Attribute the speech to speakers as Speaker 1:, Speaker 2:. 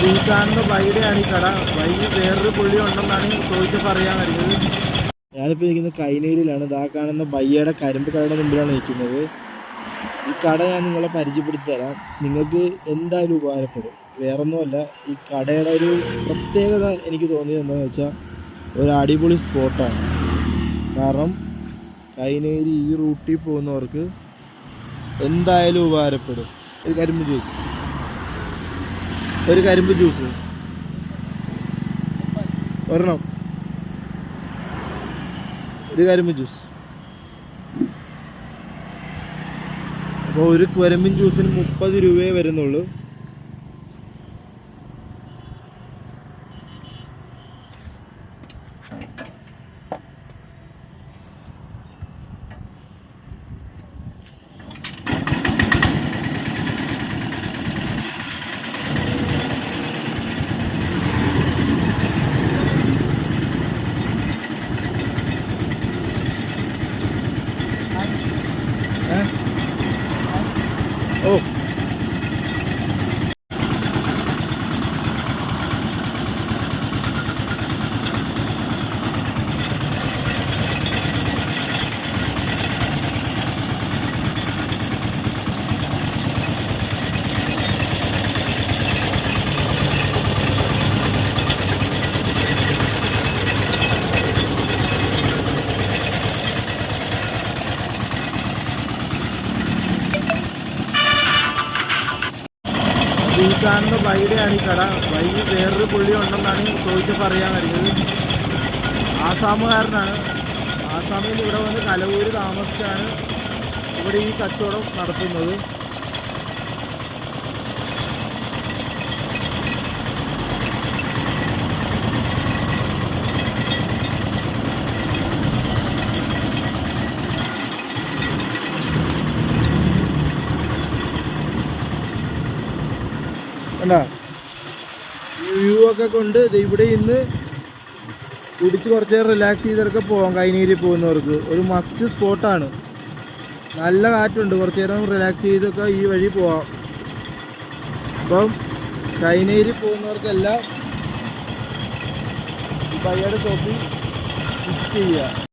Speaker 1: ഈ കാണുന്ന ബൈയുടെയാണ് ഈ കട. ബൈ വേറൊരു പുള്ളി ഉണ്ടെന്നാണ് ചോദിച്ചപ്പോൾ അറിയാൻ കഴിഞ്ഞത്. ഞാനിപ്പോൾ ഇരിക്കുന്നത് കൈനീരിലാണ്. ഇതാ കാണുന്ന ബയ്യയുടെ കരിമ്പ് കടയുടെ മുമ്പിലാണ് നിൽക്കുന്നത്. ഈ കട ഞാൻ നിങ്ങളെ പരിചയപ്പെടുത്തി തരാം. നിങ്ങൾക്ക് എന്തായാലും ഉപകാരപ്പെടും. വേറൊന്നുമല്ല, ഈ കടയുടെ ഒരു പ്രത്യേകത എനിക്ക് തോന്നിയത് എന്താണെന്ന് വെച്ചാൽ ഒരു അടിപൊളി സ്പോട്ടാണ്. കാരണം കൈനേരി ഈ റൂട്ടിൽ പോകുന്നവർക്ക് എന്തായാലും ഉപകാരപ്പെടും. ഒരു കരിമ്പ് ജ്യൂസ് ഒരെണ്ണം, ഒരു കരിമ്പ് ജ്യൂസ്. അപ്പോൾ ഒരു കരിമ്പിൻ ജ്യൂസിന് 30 രൂപയെ വരുന്നുള്ളൂ. ഓ, ഈ കാണുന്ന ബൈയുടെയാണ് ഈ കട. ബൈ വേറൊരു പുള്ളി ഉണ്ടെന്നാണ് ചോദിച്ചപ്പോൾ അറിയാൻ കഴിഞ്ഞത്. ആസാമുകാരനാണ്. ആസാമിൽ നിന്ന് ഇവിടെ വന്ന് കലവൂര് താമസിച്ചാണ് ഇവിടെ ഈ കച്ചവടം നടത്തുന്നത്. കണ്ടാ, ഈ വ്യൂ ഒക്കെ കൊണ്ട് ഇവിടെ ഇന്ന് കുടിച്ച് കുറച്ച് നേരം റിലാക്സ് ചെയ്തൊക്കെ പോകാം. കൈനീരി പോകുന്നവർക്ക് ഒരു മസ്റ്റ് സ്പോട്ടാണ്. നല്ല കാറ്റുണ്ട്, കുറച്ച് നേരം റിലാക്സ് ചെയ്തൊക്കെ ഈ വഴി പോവാം. അപ്പം കൈനീരി പോകുന്നവർക്കെല്ലാം ഈ ബയ്യയുടെ ഷോപ്പിൽ വിസിറ്റ് ചെയ്യുക.